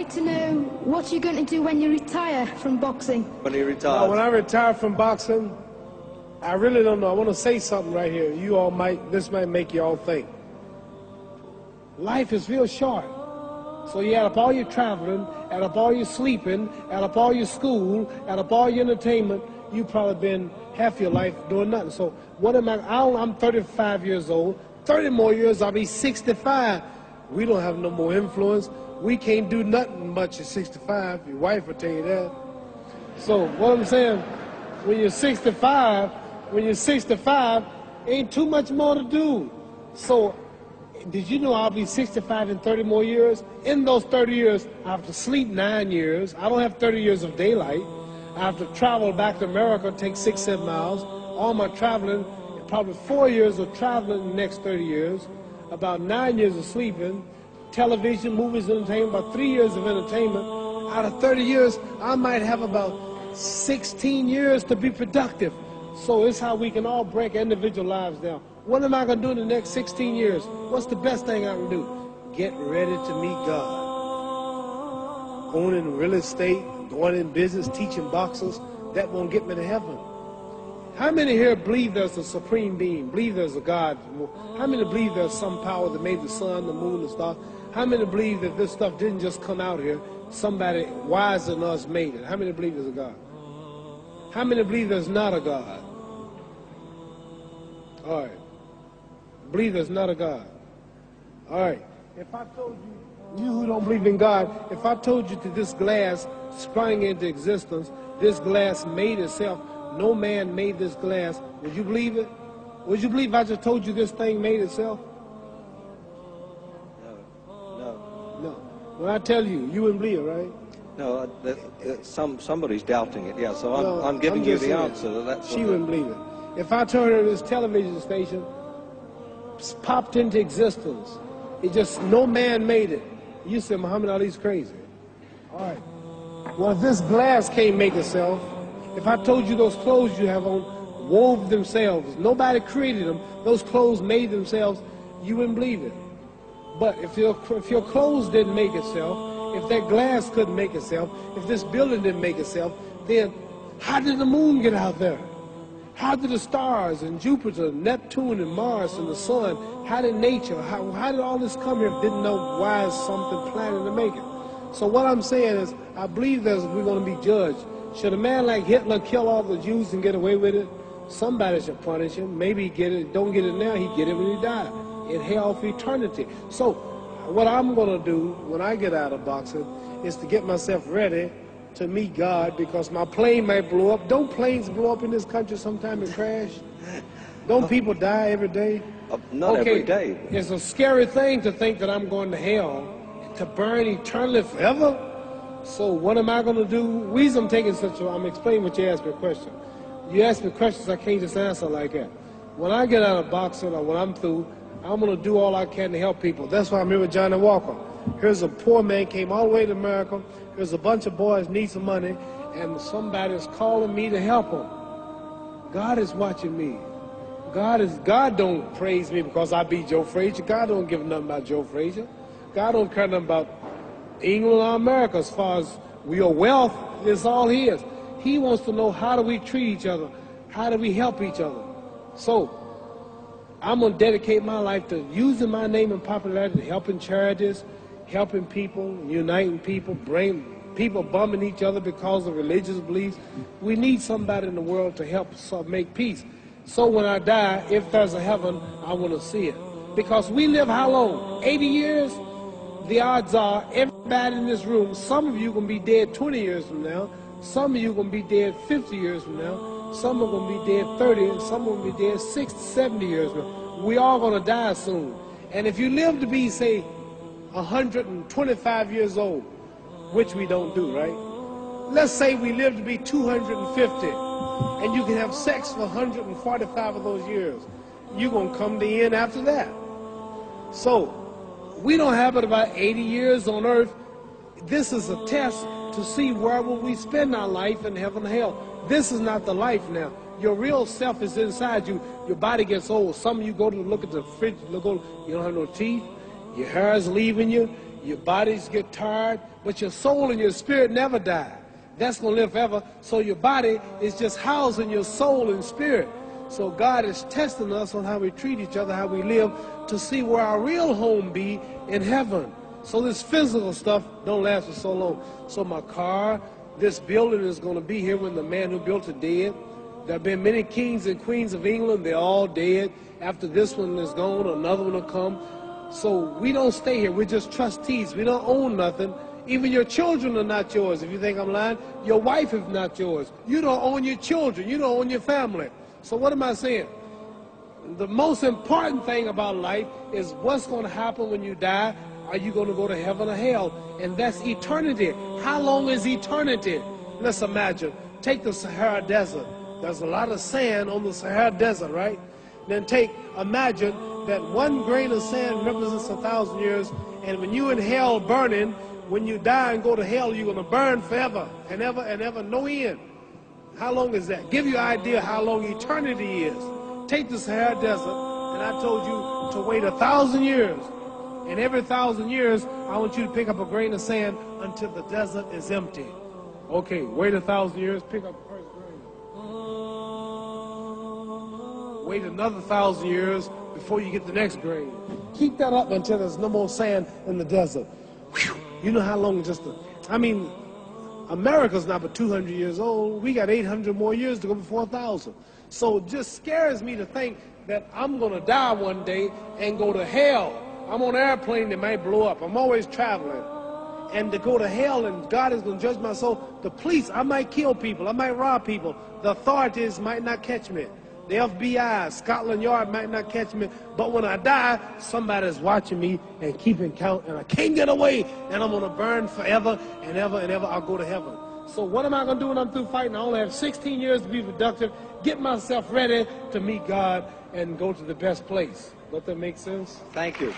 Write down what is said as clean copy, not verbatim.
like to know what you're going to do when you retire from boxing. When you retire? Well, when I retire from boxing, I really don't know. I want to say something right here. You all this might make you all think. Life is real short. So you add up all your traveling, add up all your sleeping, add up all your school, add up all your entertainment, you've probably been half your life doing nothing. So what am I'm 35 years old. 30 more years, I'll be 65. We don't have no more influence. We can't do nothing much at 65. Your wife will tell you that. So what I'm saying, when you're 65, ain't too much more to do. So did you know I'll be 65 in 30 more years? In those 30 years, I have to sleep 9 years. I don't have 30 years of daylight. I have to travel back to America, take 6-7 miles. All my traveling, probably 4 years of traveling in the next 30 years, about 9 years of sleeping, television, movies, entertainment, about 3 years of entertainment. Out of 30 years, I might have about 16 years to be productive. So it's how we can all break individual lives down. What am I going to do in the next 16 years? What's the best thing I can do? Get ready to meet God. Going in real estate, going in business, teaching boxers, that won't get me to heaven. How many here believe there's a supreme being, believe there's a God? How many believe there's some power that made the sun, the moon, the stars? How many believe that this stuff didn't just come out here? Somebody wiser than us made it. How many believe there's a God? How many believe there's not a God? All right. Believe there's not a God. All right. If I told you who don't believe in God, if I told you that this glass sprang into existence, this glass made itself, no man made this glass, would you believe it? Would you believe if I just told you this thing made itself? No. When I tell you, you wouldn't believe it, right? No, somebody's doubting it, yeah, so I'm giving you the answer. She wouldn't believe it. If I told her this television station popped into existence, it just, no man made it, you said Muhammad Ali's crazy. All right. Well, if this glass can't make itself, if I told you those clothes you have on wove themselves, nobody created them, those clothes made themselves, you wouldn't believe it. But if your clothes didn't make itself, if that glass couldn't make itself, if this building didn't make itself, then how did the moon get out there? How did the stars and Jupiter, Neptune and Mars and the sun, how did nature, how did all this come here if didn't know why is something planning to make it? So what I'm saying is, I believe that we're going to be judged. Should a man like Hitler kill all the Jews and get away with it? Somebody should punish him. Maybe he get it, don't get it now, he get it when he died. In hell for eternity. So what I'm going to do when I get out of boxing is to get myself ready to meet God, because my plane might blow up. Don't planes blow up in this country sometime and crash? Don't people die every day? Not every day. It's a scary thing to think that I'm going to hell to burn eternally forever. So what am I going to do? The reason I'm taking I'm explaining what you asked me a question. You ask me questions, I can't just answer like that. When I get out of boxing or when I'm through, I'm going to do all I can to help people. That's why I'm here with Johnny Walker. Here's a poor man, came all the way to America. Here's a bunch of boys need some money, and somebody is calling me to help them. God is watching me. God don't praise me because I beat Joe Frazier. God don't give nothing about Joe Frazier. God don't care nothing about England or America as far as your wealth is all his. He wants to know, how do we treat each other? How do we help each other? So I'm going to dedicate my life to using my name and popularity, helping charities, helping people, uniting people, bring people bumming each other because of religious beliefs. We need somebody in the world to help make peace. So when I die, if there's a heaven, I want to see it. Because we live how long? 80 years? The odds are everybody in this room, some of you are going to be dead 20 years from now, some of you are going to be dead 50 years from now, some are going to be dead 30, and some are going to be dead 60, 70 years from now. We all going to die soon. And if you live to be, say, 125 years old, which we don't do, right? Let's say we live to be 250, and you can have sex for 145 of those years. You're going to come to the end after that. So we don't have but about 80 years on earth. This is a test to see where will we spend our life in heaven and hell. This is not the life now. Your real self is inside you. Your body gets old. Some of you go to look at the fridge, you don't have no teeth. Your hair is leaving you. Your bodies get tired, but your soul and your spirit never die. That's going to live forever. So your body is just housing your soul and spirit. So God is testing us on how we treat each other, how we live, to see where our real home be in heaven. So this physical stuff don't last for so long. So my car, this building is going to be here when the man who built it dead. There have been many kings and queens of England. They're all dead. After this one is gone, another one will come. So we don't stay here. We're just trustees. We don't own nothing. Even your children are not yours. If you think I'm lying, your wife is not yours. You don't own your children. You don't own your family. So what am I saying? The most important thing about life is what's going to happen when you die. Are you going to go to heaven or hell? And that's eternity. How long is eternity? Let's imagine. Take the Sahara Desert. There's a lot of sand on the Sahara Desert, right? Then imagine that one grain of sand represents 1,000 years, and when you in hell burning, when you die and go to hell, you're going to burn forever and ever, no end. How long is that? Give you an idea how long eternity is. Take the Sahara Desert, and I told you to wait 1,000 years. And every 1,000 years, I want you to pick up a grain of sand until the desert is empty. Okay, wait 1,000 years, pick up the first grain. Wait another 1,000 years before you get the next grain. Keep that up until there's no more sand in the desert. Whew. You know how long America's not but 200 years old. We got 800 more years to go before 1,000. So it just scares me to think that I'm going to die one day and go to hell. I'm on an airplane that might blow up. I'm always traveling. And to go to hell and God is going to judge my soul. The police, I might kill people. I might rob people. The authorities might not catch me. The FBI, Scotland Yard might not catch me. But when I die, somebody's watching me and keeping count. And I can't get away. And I'm going to burn forever and ever and ever. I'll go to heaven. So what am I going to do when I'm through fighting? I only have 16 years to be productive. Get myself ready to meet God and go to the best place. Does that make sense? Thank you.